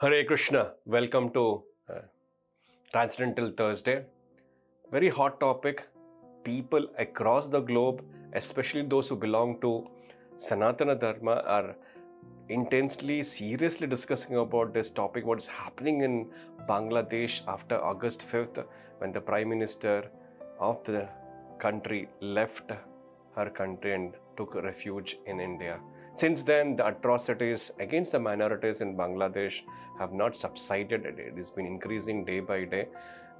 Hare Krishna, welcome to Transcendental Thursday. Very hot topic. People across the globe, especially those who belong to Sanatana Dharma, are intensely, seriously discussing about this topic. What is happening in Bangladesh after August 5th, when the Prime Minister of the country left her country and took refuge in India. Since then, the atrocities against the minorities in Bangladesh have not subsided. It has been increasing day by day.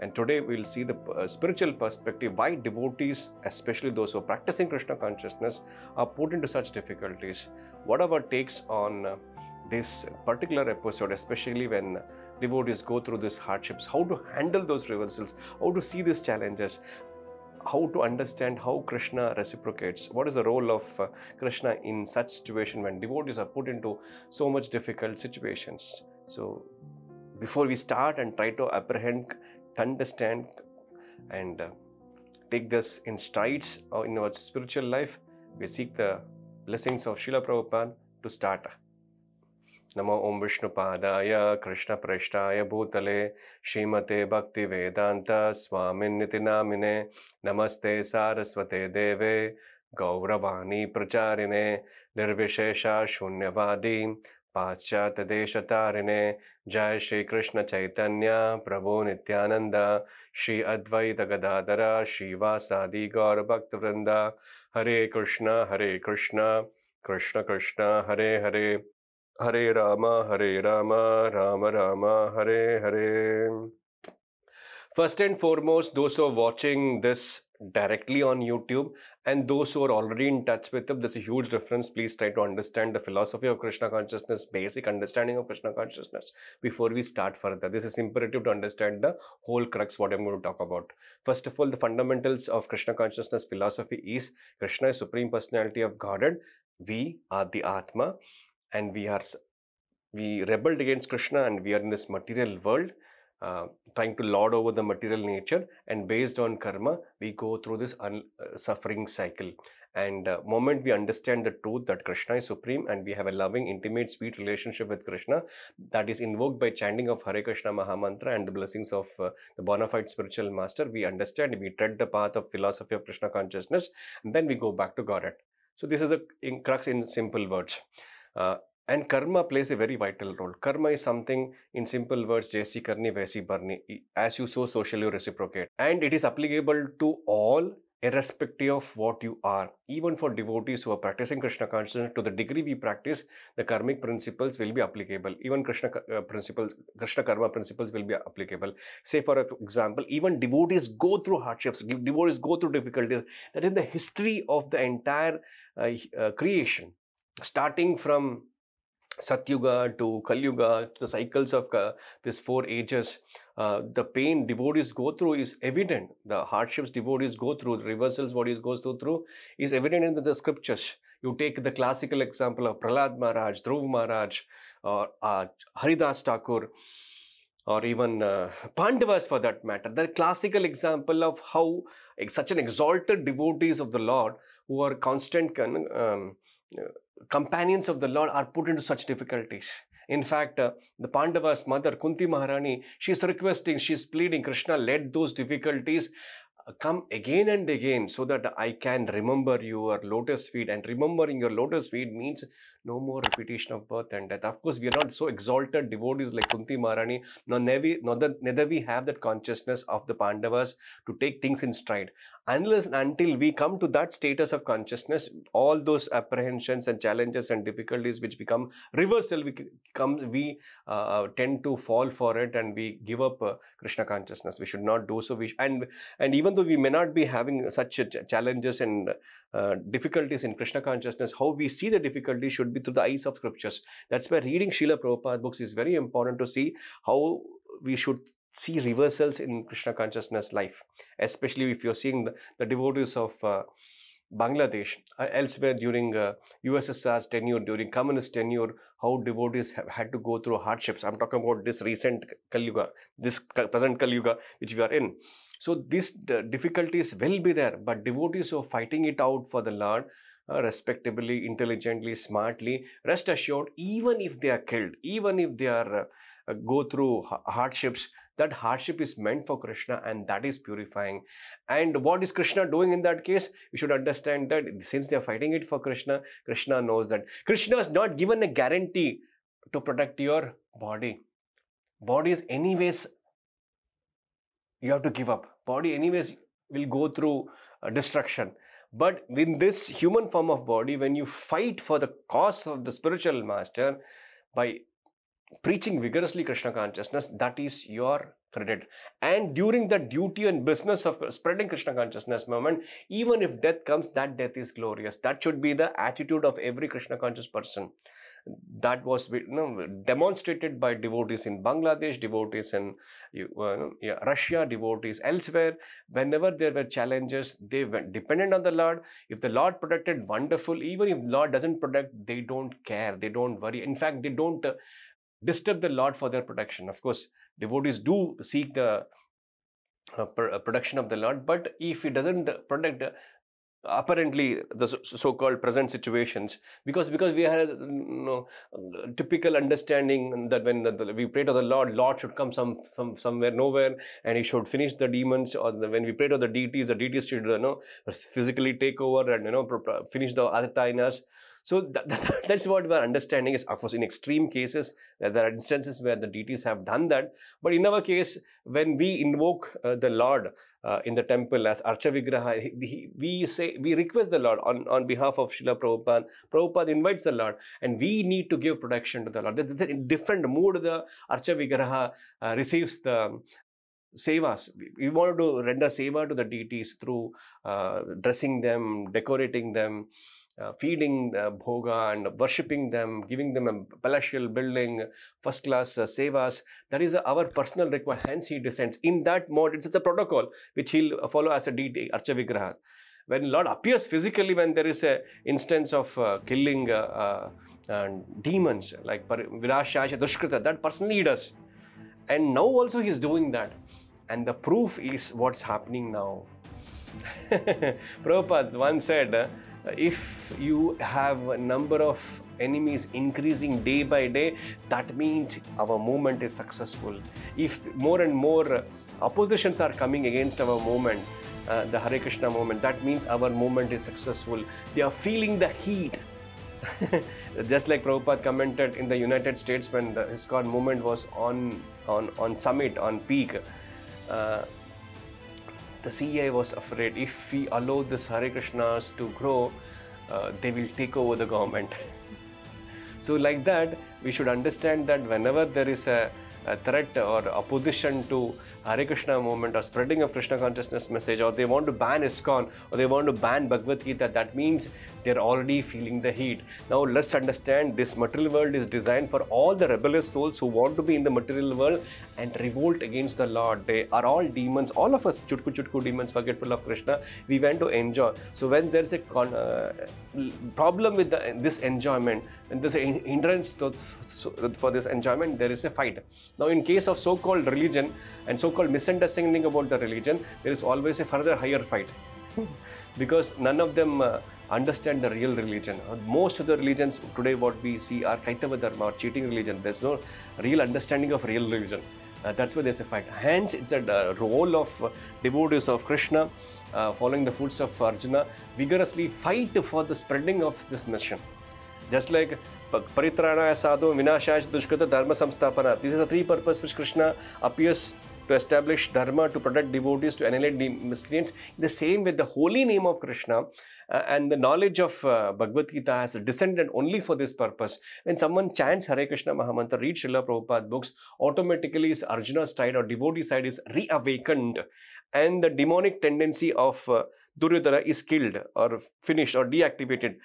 And today we'll see the spiritual perspective, why devotees, especially those who are practicing Krishna consciousness, are put into such difficulties. What are our takes on this particular episode, especially when devotees go through these hardships, how to handle those reversals, how to see these challenges, how to understand how Krishna reciprocates. What is the role of Krishna in such situation when devotees are put into so much difficult situations? So before we start and try to apprehend, understand and take this in strides in our spiritual life, we seek the blessings of Srila Prabhupada to start. Namo Om Vishnu Padaya Krishna Prashtaya Bhutale Srimate Bhakti Vedanta Swamin Niti Namine Namaste Saraswate Deve Gauravani Pracharine Nirvishesha Shunyavadi Paschata Deshatarine Jai Shri Krishna Chaitanya Prabhu Nityananda Shri Advaita Gadadara Shri Vasadi Gaura Bhakta Vrinda Hare Krishna Krishna Krishna Hare Hare Hare Rama, Rama Rama, Hare Hare. First and foremost, those who are watching this directly on YouTube and those who are already in touch with it, there's a huge difference. Please try to understand the philosophy of Krishna consciousness, basic understanding of Krishna consciousness before we start further. This is imperative to understand the whole crux what I'm going to talk about. First of all, the fundamentals of Krishna consciousness philosophy is Krishna is Supreme Personality of Godhead. We are the Atma. And we rebelled against Krishna and we are in this material world trying to lord over the material nature, and based on karma we go through this suffering cycle. And moment we understand the truth that Krishna is supreme and we have a loving, intimate, sweet relationship with Krishna that is invoked by chanting of Hare Krishna Mahamantra and the blessings of the bona fide spiritual master, we understand, we tread the path of philosophy of Krishna consciousness, and then we go back to Godhead. So this is a crux in simple words. And karma plays a very vital role. Karma is something, in simple words, jaisi karni vaisi bharni. As you sow, so shall you reciprocate. And it is applicable to all, irrespective of what you are. Even for devotees who are practicing Krishna consciousness, to the degree we practice, the karmic principles will be applicable. Even Krishna karma principles will be applicable. Say for example, even devotees go through hardships, devotees go through difficulties. That is the history of the entire creation. Starting from Satyuga to Kalyuga, the cycles of these 4 ages, the pain devotees go through is evident. The hardships devotees go through, the reversals devotees goes through is evident in the scriptures. You take the classical example of Prahlad Maharaj, Dhruv Maharaj, or Haridas Thakur, or even Pandavas for that matter. The classical example of how such an exalted devotees of the Lord who are constant companions of the Lord are put into such difficulties. In fact, the Pandavas' mother, Kunti Maharani, she's requesting, she's pleading, Krishna, let those difficulties come again and again so that I can remember your lotus feet. And remembering your lotus feet means no more repetition of birth and death. Of course, we are not so exalted devotees like Kunti Maharani, neither we have that consciousness of the Pandavas to take things in stride. Unless and until we come to that status of consciousness, all those apprehensions and challenges and difficulties which become reversal, we tend to fall for it and we give up Krishna consciousness. We should not do so. And even though we may not be having such challenges and difficulties in Krishna consciousness, how we see the difficulties should be through the eyes of scriptures. That's why reading Srila Prabhupada books is very important to see how we should see reversals in Krishna consciousness life, especially if you're seeing the devotees of Bangladesh, elsewhere during USSR's tenure, during communist tenure, how devotees have had to go through hardships. I'm talking about this recent Kali-yuga, this present Kali-yuga which we are in. So these difficulties will be there, but devotees who are fighting it out for the Lord, respectably, intelligently, smartly, rest assured, even if they are killed, even if they are go through hardships, that hardship is meant for Krishna, and that is purifying. And what is Krishna doing in that case? You should understand that since they are fighting it for Krishna, Krishna knows that Krishna has not given a guarantee to protect your body. Body is anyways, you have to give up. Body anyways will go through destruction. But in this human form of body, when you fight for the cause of the spiritual master by preaching vigorously Krishna consciousness, that is your credit. And during the duty and business of spreading Krishna consciousness movement, even if death comes, that death is glorious. That should be the attitude of every Krishna conscious person. That was demonstrated by devotees in Bangladesh, devotees in Russia, devotees elsewhere. Whenever there were challenges, they went dependent on the Lord. If the Lord protected, wonderful. Even if the Lord doesn't protect, they don't care. They don't worry. In fact, they don't disturb the Lord for their protection. Of course, devotees do seek the protection of the Lord, but if He doesn't protect, apparently the so-called present situations, because we have typical understanding that when we pray to the Lord should come somewhere nowhere, and He should finish the demons, or when we pray to the deities should physically take over and finish the adita in us. So that's what our understanding is. Of course, in extreme cases, there are instances where the deities have done that. But in our case, when we invoke the Lord in the temple as Archa Vigraha, we request the Lord on behalf of Srila Prabhupada. Prabhupada invites the Lord, and we need to give protection to the Lord. There's a different mood the Archa Vigraha receives the sevas. We want to render seva to the deities through dressing them, decorating them, feeding bhoga and worshipping them, giving them a palatial building, first class sevas. That is our personal request. Hence He descends. In that mode, it's a protocol which He'll follow as a deity, Archa Vigraha. When Lord appears physically, when there is an instance of killing demons like Virashasha, Dushkrita, that personally He does. And now also He is doing that. And the proof is what's happening now. Prabhupada once said, if you have a number of enemies increasing day by day, that means our movement is successful. If more and more oppositions are coming against our movement, the Hare Krishna movement, that means our movement is successful. They are feeling the heat. Just like Prabhupada commented in the United States when the ISKCON movement was on summit, on peak, the CIA was afraid if we allow this Hare Krishnas to grow, they will take over the government. So like that, we should understand that whenever there is a threat or opposition to Hare Krishna movement or spreading of Krishna consciousness message, or they want to ban ISKCON, or they want to ban Bhagavad Gita, that means they're already feeling the heat. Now let's understand, this material world is designed for all the rebellious souls who want to be in the material world and revolt against the Lord. They are all demons, all of us chutku demons, forgetful of Krishna. We want to enjoy. So when there's a problem with this enjoyment, when there's a hindrance for this enjoyment, there is a fight. Now in case of so-called religion and so-called misunderstanding about the religion, there is always a further higher fight. Because none of them understand the real religion. Most of the religions today what we see are Kaitava Dharma or cheating religion. There's no real understanding of real religion. That's why there's a fight. Hence, it's a role of devotees of Krishna, following the footsteps of Arjuna, vigorously fight for the spreading of this mission. Just like Paritrana Sadhu, Vinashaj, Dushkrita, Dharma Samstapana. These are the three purposes which Krishna appears to establish dharma, to protect devotees, to annihilate the miscreants. The same with the holy name of Krishna and the knowledge of Bhagavad Gita has descended only for this purpose. When someone chants Hare Krishna Mahamantra, reads Srila Prabhupada books, automatically his Arjuna side or devotee side is reawakened, and the demonic tendency of Duryodhana is killed or finished or deactivated.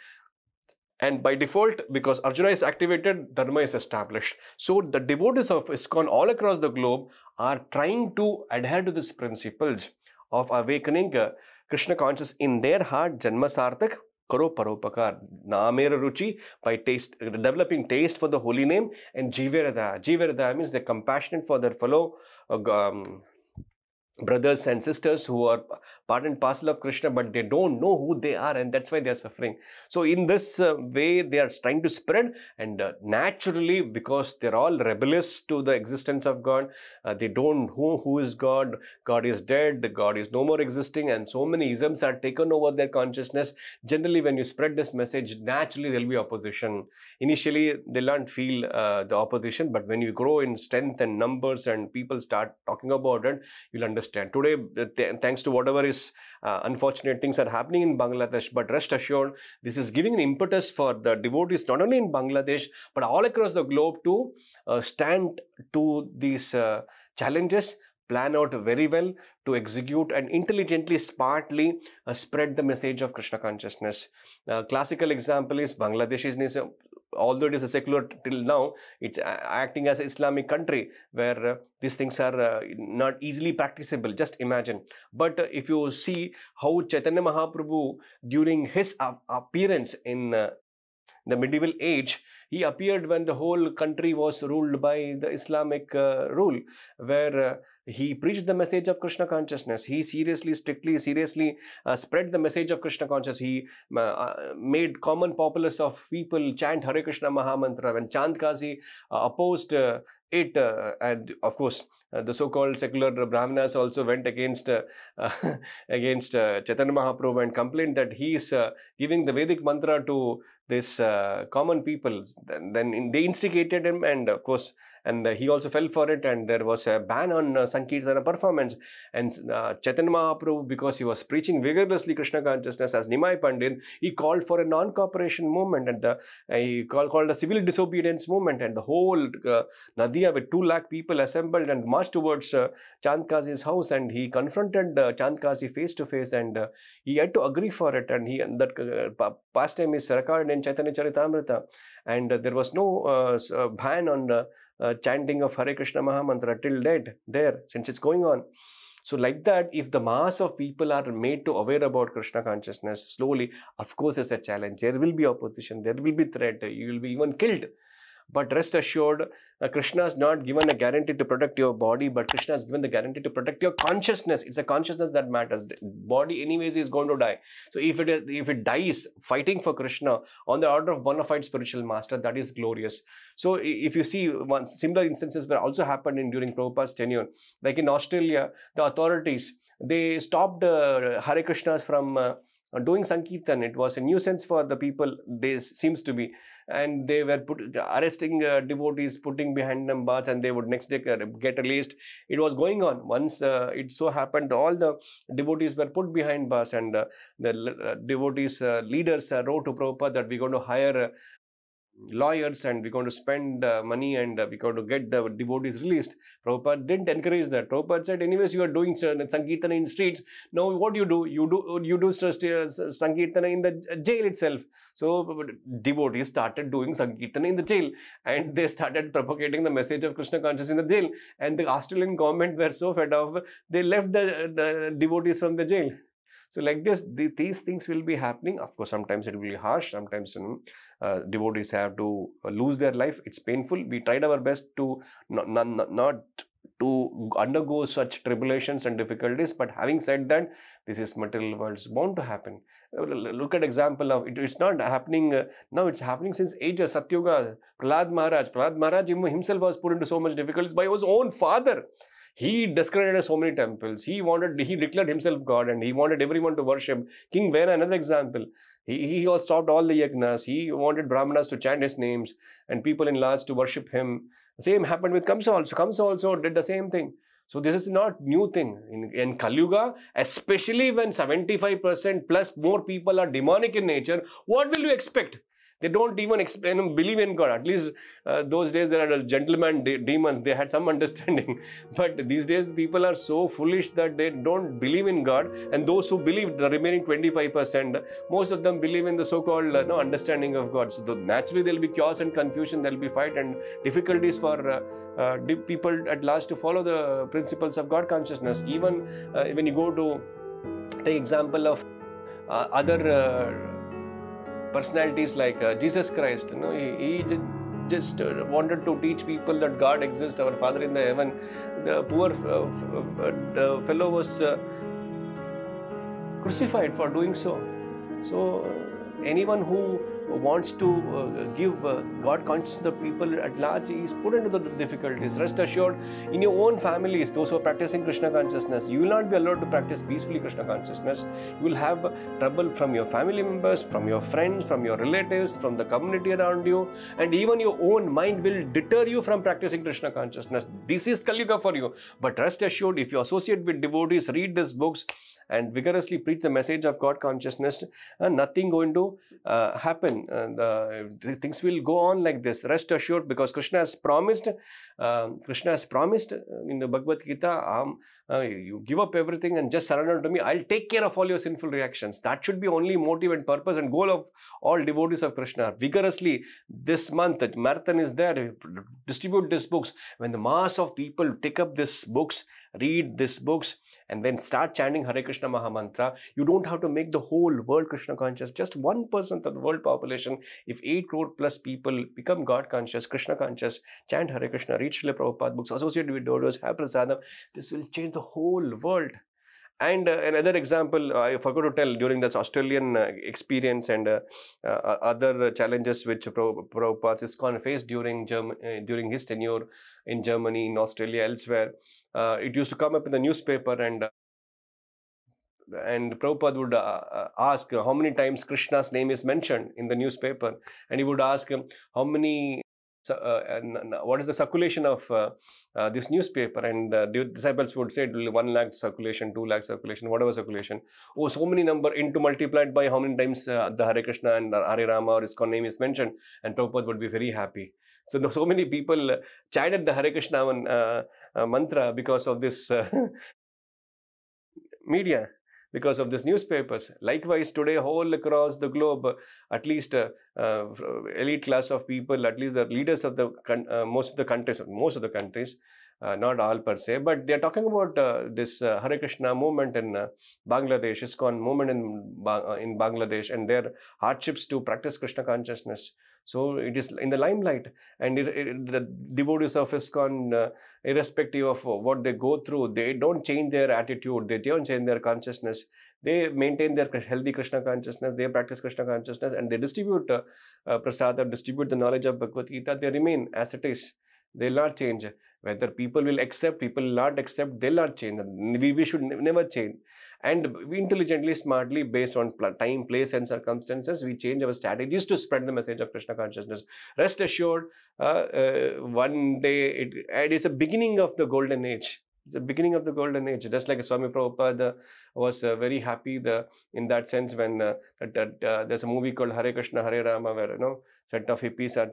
And by default, because Arjuna is activated, Dharma is established. So the devotees of ISKCON all across the globe are trying to adhere to these principles of awakening Krishna consciousness in their heart. Janma sartak karo paropakar. Namera ruchi, by developing taste for the holy name, and jiverada. Jiverada means they're compassionate for their fellow brothers and sisters who are part and parcel of Krishna, but they don't know who they are, and that's why they are suffering. So in this way, they are trying to spread, and naturally, because they're all rebellious to the existence of God, they don't know who is God. God is dead, God is no more existing, and so many isms are taken over their consciousness. Generally, when you spread this message, naturally there will be opposition. Initially, they'll not feel the opposition, but when you grow in strength and numbers and people start talking about it, you'll understand. Today, thanks to whatever is unfortunate things are happening in Bangladesh, but rest assured, this is giving an impetus for the devotees not only in Bangladesh but all across the globe to stand to these challenges, plan out very well, to execute and intelligently, smartly spread the message of Krishna consciousness. Classical example is Bangladesh. Although it is a secular till now, it's acting as an Islamic country where these things are not easily practicable. Just imagine. But if you see how Chaitanya Mahaprabhu, during his appearance in the medieval age, he appeared when the whole country was ruled by the Islamic rule, where he preached the message of Krishna consciousness. He strictly, seriously spread the message of Krishna consciousness. He made common populace of people chant Hare Krishna Mahamantra. When Chand Kazi opposed it, and of course, the so-called secular Brahmanas also went against against Chaitanya Mahaprabhu and complained that he is giving the Vedic mantra to this common people. Then they instigated him, and of course, and he also fell for it, and there was a ban on Sankirtana performance. And Chaitanya Mahaprabhu, because he was preaching vigorously Krishna consciousness as Nimai Pandit, he called for a non-cooperation movement, and he called a civil disobedience movement, and the whole Nadia with 2 lakh people assembled and marched towards Chand Kazi's house, and he confronted Chand Kazi face to face, and he had to agree for it, and that pastime is recorded in Chaitanya Charitamrita, and there was no ban on chanting of Hare Krishna Mahamantra till date there, since it's going on. So like that, if the mass of people are made to aware about Krishna consciousness slowly, of course it's a challenge. There will be opposition, there will be threat, you will be even killed. But rest assured, Krishna has not given a guarantee to protect your body, but Krishna has given the guarantee to protect your consciousness. It's a consciousness that matters. The body anyways is going to die. So if it dies fighting for Krishna on the order of bona fide spiritual master, that is glorious. So if you see, similar instances were also happened during Prabhupada's tenure. Like in Australia, the authorities, they stopped Hare Krishnas from doing Sankirtan. It was a nuisance for the people, seems to be, and they were arresting devotees, putting behind them bars, and they would next day get released. It was going on. Once it so happened, all the devotees were put behind bars, and the devotees leaders wrote to Prabhupada that we're going to hire lawyers and we're going to spend money and we're going to get the devotees released. Prabhupada didn't encourage that. Prabhupada said, anyways, you are doing Sankirtana in streets. Now what do? You do Sankirtana in the jail itself. So devotees started doing Sankirtana in the jail, and they started propagating the message of Krishna consciousness in the jail. And the Australian government were so fed up, they left the devotees from the jail. So like this, these things will be happening. Of course, sometimes it will be harsh. Sometimes devotees have to lose their life. It's painful. We tried our best to not to undergo such tribulations and difficulties. But having said that, this is material world. It's bound to happen. Look at example of it. It's not happening now. It's happening since ages. Satyuga, Prahlad Maharaj himself was put into so much difficulties by his own father. He discredited so many temples. He declared himself God, and he wanted everyone to worship. King Vena, another example. He stopped all the yagnas. He wanted Brahmanas to chant his names and people in large to worship him. The same happened with Kamsa also. Kamsa also did the same thing. So this is not new thing. In Kali Yuga, especially when 75% plus more people are demonic in nature, what will you expect? They don't even believe in God. At least those days there are gentleman demons. They had some understanding. But these days people are so foolish that they don't believe in God. And those who believe, the remaining 25%, most of them believe in the so-called understanding of God. So naturally there will be chaos and confusion. There will be fight and difficulties for people at large to follow the principles of God consciousness. Even when you go to take example of other personalities like Jesus Christ, he just wanted to teach people that God exists, our Father in the heaven. The poor fellow was crucified for doing so. So anyone who wants to give God consciousness to people at large is put into the difficulties. Rest assured, in your own families, those who are practicing Krishna consciousness, you will not be allowed to practice peacefully Krishna consciousness. You will have trouble from your family members, from your friends, from your relatives, from the community around you, and even your own mind will deter you from practicing Krishna consciousness. This is Kali Yuga for you. But rest assured, if you associate with devotees, read these books, and vigorously preach the message of God consciousness, nothing going to happen. Things will go on like this. Rest assured, because Krishna has promised in the Bhagavad Gita, you give up everything and just surrender to me. I'll take care of all your sinful reactions. That should be only motive and purpose and goal of all devotees of Krishna. Vigorously, this month, the marathon is there. Distribute these books. When the mass of people take up these books, read these books, and then start chanting Hare Krishna Mahamantra, you don't have to make the whole world Krishna conscious. Just 1% of the world population, if 8 crore plus people become God conscious, Krishna conscious, chant Hare Krishna, read Srila Prabhupada books, associate with devotees, have prasadam, this will change the whole world. And another example, I forgot to tell, during this Australian experience and other challenges which Prabhupada ISKCON faced during his tenure in Germany, in Australia, elsewhere, it used to come up in the newspaper, and Prabhupada would ask how many times Krishna's name is mentioned in the newspaper, and he would ask how many, what is the circulation of this newspaper, and the disciples would say 1 lakh circulation, 2 lakh circulation, whatever circulation. Oh, so many number into multiplied by how many times the Hare Krishna and Hare Rama or ISKCON name is mentioned, and Prabhupada would be very happy. So many people chanted the Hare Krishna mantra because of this media, because of these newspapers. Likewise, today, all across the globe, at least elite class of people, at least the leaders of the most of the countries, not all per se, but they are talking about this Hare Krishna movement in Bangladesh, ISKCON movement in Bangladesh, and their hardships to practice Krishna consciousness. So it is in the limelight, and the devotees of ISKCON, irrespective of what they go through, they don't change their attitude, they don't change their consciousness. They maintain their healthy Krishna consciousness, they practice Krishna consciousness, and they distribute prasada, distribute the knowledge of Bhagavad Gita. They remain as it is. They'll not change. Whether people will accept, people will not accept, they'll not change. We should never change. And we intelligently, smartly, based on time, place, and circumstances, we change our strategies to spread the message of Krishna consciousness. Rest assured, one day it is a beginning of the golden age. It's the beginning of the golden age. Just like Swami Prabhupada was very happy in that sense when there's a movie called Hare Krishna Hare Rama, where set of hippies are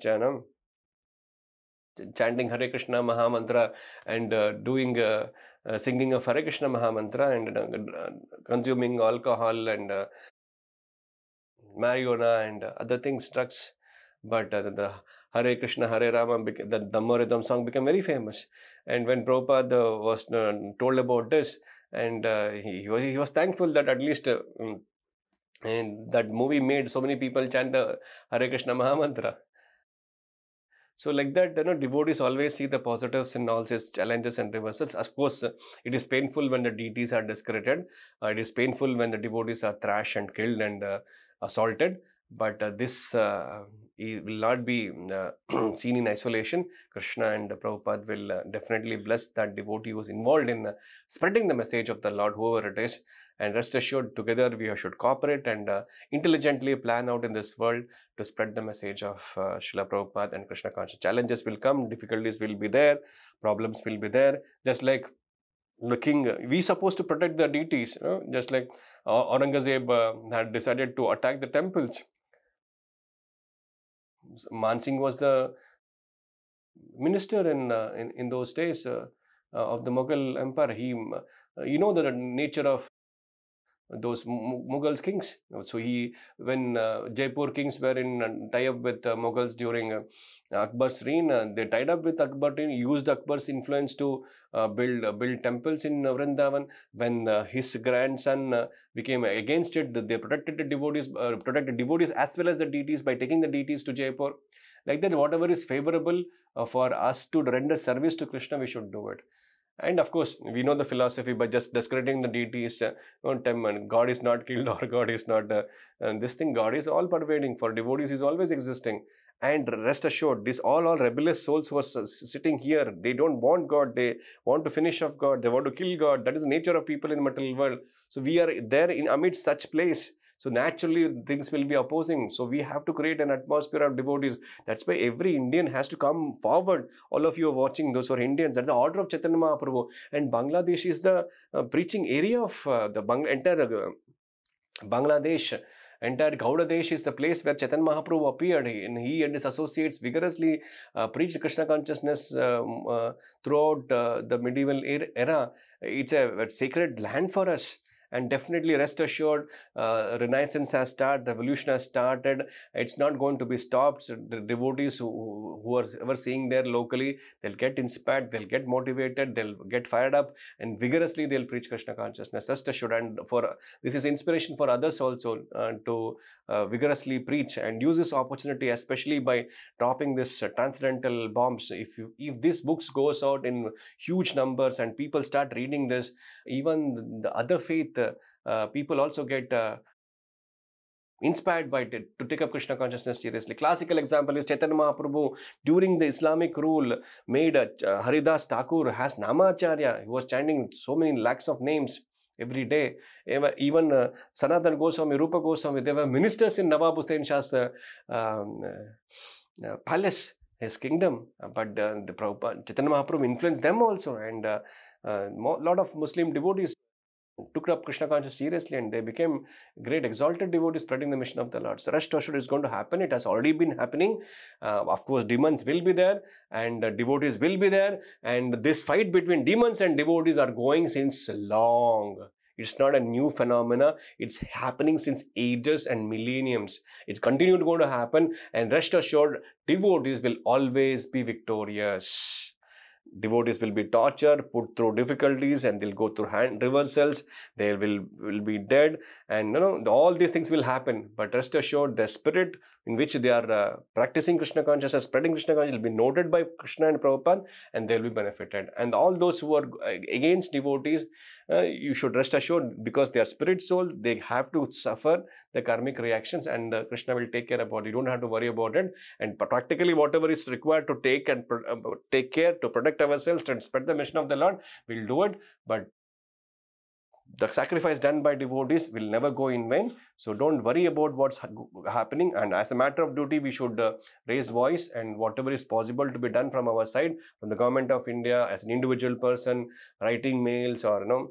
chanting Hare Krishna Mahamantra and doing singing of Hare Krishna Mahamantra and consuming alcohol and marijuana and other things, drugs. But the Hare Krishna Hare Rama, the Dhamma Rhythm song became very famous. And when Prabhupada was told about this, and he was thankful that at least and that movie made so many people chant the Hare Krishna Mahamantra. So like that, devotees always see the positives in all these challenges and reversals. Of course, it is painful when the deities are discredited. It is painful when the devotees are thrashed and killed and assaulted. But this will not be seen in isolation. Krishna and Prabhupada will definitely bless that devotee who is involved in spreading the message of the Lord, whoever it is. And rest assured, together we should cooperate and intelligently plan out in this world to spread the message of Srila Prabhupada and Krishna consciousness. Challenges will come, difficulties will be there, problems will be there. Just like the king, we supposed to protect the deities. Just like Aurangzeb had decided to attack the temples. Mansingh was the minister in those days of the Mughal Empire. He, the nature of those Mughals kings. So when Jaipur kings were in tie-up with Mughals during Akbar's reign, they tied up with Akbar, used Akbar's influence to build temples in Vrindavan. When his grandson became against it, they protected the devotees, as well as the deities by taking the deities to Jaipur. Like that, whatever is favorable for us to render service to Krishna, we should do it. And of course, we know the philosophy, but just discrediting the deity is, God is not killed or God is not, this thing, God is all pervading. For devotees, is always existing. And rest assured, these all rebellious souls who are sitting here, they don't want God, they want to finish off God, they want to kill God. That is the nature of people in the material world. So we are there in amidst such place. So naturally, things will be opposing. So we have to create an atmosphere of devotees. That's why every Indian has to come forward. All of you are watching, those who are Indians. That's the order of Chaitanya Mahaprabhu. And Bangladesh is the preaching area of the entire Bangladesh. Entire Gauda Desh is the place where Chaitanya Mahaprabhu appeared, and he and his associates vigorously preached Krishna consciousness throughout the medieval era. It's a sacred land for us. And definitely rest assured, Renaissance has started, revolution has started. It's not going to be stopped. So the devotees who are ever seeing there locally, they'll get inspired, they'll get motivated, they'll get fired up, and vigorously they'll preach Krishna consciousness. Rest assured, and this is inspiration for others also to vigorously preach and use this opportunity, especially by dropping this transcendental bombs. If this books goes out in huge numbers and people start reading this, even the other faith people also get inspired by it to take up Krishna consciousness seriously. Classical example is Chaitanya Mahaprabhu during the Islamic rule made Haridas Thakur as Namacharya. He was chanting so many lakhs of names every day. Even Sanatana Goswami, Rupa Goswami, they were ministers in Nawab Hussain Shah's palace, his kingdom. But the Chaitanya Mahaprabhu influenced them also, and a lot of Muslim devotees took up Krishna consciousness seriously, and they became great exalted devotees spreading the mission of the Lord. So rest assured, is going to happen. It has already been happening. Of course, demons will be there and devotees will be there. And this fight between demons and devotees are going since long. It's not a new phenomena. It's happening since ages and millenniums. It's continued going to happen. And rest assured, devotees will always be victorious. Devotees will be tortured, put through difficulties, and they'll go through hand reversals. They will be dead, and all these things will happen. But rest assured, the spirit in which they are practicing Krishna consciousness, spreading Krishna consciousness, will be noted by Krishna and Prabhupada, and they'll be benefited. And all those who are against devotees, you should rest assured, because they are spirit soul, they have to suffer the karmic reactions, and Krishna will take care about it. You don't have to worry about it. And practically, whatever is required to take and take care to protect ourselves and spread the mission of the Lord, we'll do it. But the sacrifice done by devotees will never go in vain. So don't worry about what's happening. And as a matter of duty, we should raise voice, and whatever is possible to be done from our side, from the government of India, as an individual person, writing mails, or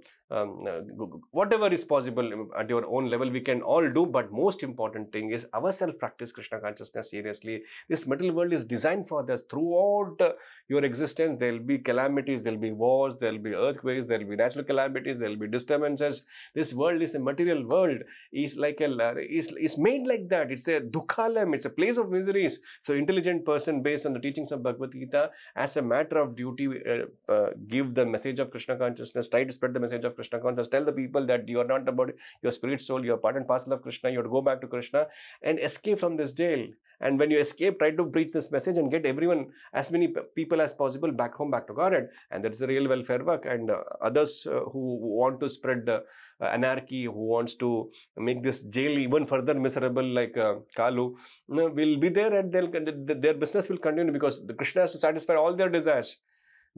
whatever is possible at your own level, we can all do. But most important thing is ourselves practice Krishna consciousness seriously. This material world is designed for this. Throughout your existence, there will be calamities, there will be wars, there will be earthquakes, there will be natural calamities, there will be disturbances. This world is a material world. It's like it's made like that. It's a dukhalam. It's a place of miseries. So intelligent person, based on the teachings of Bhagavad Gita, as a matter of duty, give the message of Krishna consciousness. Try to spread the message of Krishna consciousness. Tell the people that you are not about your spirit soul. You are part and parcel of Krishna. You have to go back to Krishna and escape from this jail. And when you escape, try to preach this message and get everyone, as many people as possible, back home, back to Godhead. And that's the real welfare work. And others who want to spread anarchy, who wants to make this jail even further miserable, like Kalu, will be there, and their business will continue, because the Krishna has to satisfy all their desires.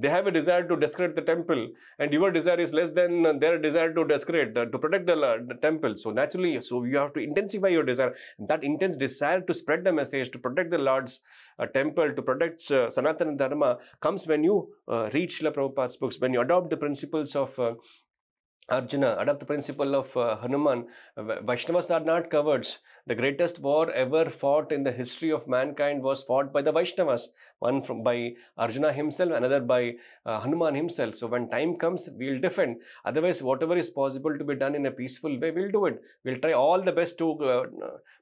They have a desire to desecrate the temple, and your desire is less than their desire to desecrate, to protect the temple. So naturally, you have to intensify your desire. That intense desire to spread the message, to protect the Lord's temple, to protect Sanatana Dharma, comes when you read Srila Prabhupada's books, when you adopt the principles of Arjuna, adopt the principle of Hanuman. Vaishnavas are not cowards. The greatest war ever fought in the history of mankind was fought by the Vaishnavas. One by Arjuna himself, another by Hanuman himself. So when time comes, we'll defend. Otherwise, whatever is possible to be done in a peaceful way, we'll do it. We'll try all the best to,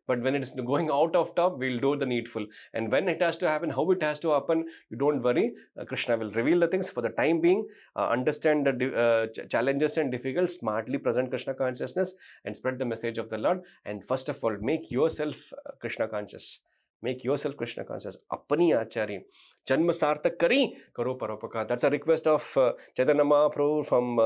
but when it is going out of top, we'll do the needful. And when it has to happen, how it has to happen, you don't worry. Krishna will reveal the things. For the time being, understand the challenges and difficulties, smartly present Krishna consciousness and spread the message of the Lord. And first of all, make yourself Krishna conscious. Make yourself Krishna conscious. Apani achari. Janma sartak kari, karo paropakar. That's a request of Chaitanya Mahaprabhu from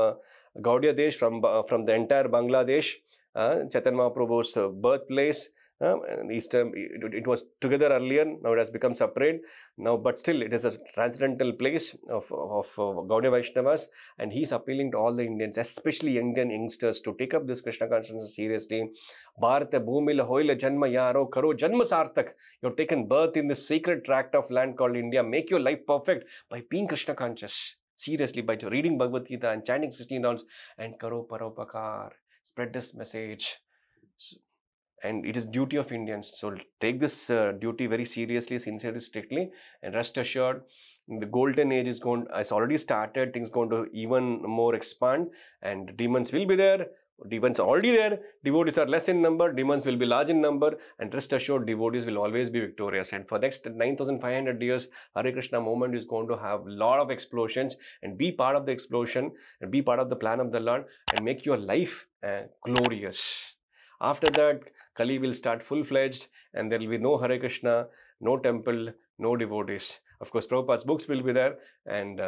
Gaudiya Desh, from the entire Bangladesh. Chaitanya Mahaprabhu's birthplace. It was together earlier, now it has become separate now, but still it is a transcendental place of Gaudiya Vaishnavas, and he's appealing to all the Indians, especially youngsters, to take up this Krishna consciousness seriously. Bharata bhumila hoila janma yaro karo janma sartak. You've taken birth in this sacred tract of land called India. Make your life perfect by being Krishna conscious. Seriously, by reading Bhagavad Gita and chanting 16 rounds, and karo paropakar. Spread this message. And it is duty of Indians. So take this duty very seriously, sincerely, strictly, and rest assured, the golden age has already started. Things going to even more expand, and demons will be there. Demons are already there. Devotees are less in number. Demons will be large in number, and rest assured, devotees will always be victorious. And for next 9,500 years, Hare Krishna movement is going to have a lot of explosions, and be part of the explosion, and be part of the plan of the Lord, and make your life glorious. After that, Kali will start full-fledged, and there will be no Hare Krishna, no temple, no devotees. Of course, Prabhupada's books will be there, and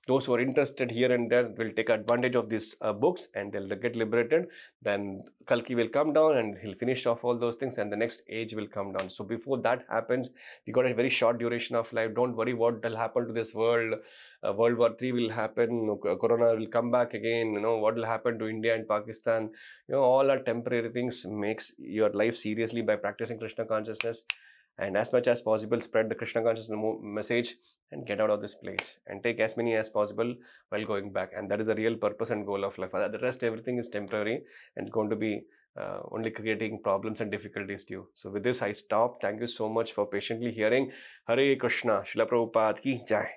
those who are interested here and there will take advantage of these books, and they'll get liberated. Then Kalki will come down, and he'll finish off all those things, and the next age will come down. So before that happens, we got a very short duration of life. Don't worry what will happen to this world. World War III will happen. Corona will come back again. What will happen to India and Pakistan? All are temporary things. Makes your life seriously by practicing Krishna consciousness. And as much as possible, spread the Krishna consciousness message and get out of this place. And take as many as possible while going back. And that is the real purpose and goal of life. The rest, everything is temporary and going to be only creating problems and difficulties to you. So with this, I stop. Thank you so much for patiently hearing. Hare Krishna. Srila Prabhupada ki Jai.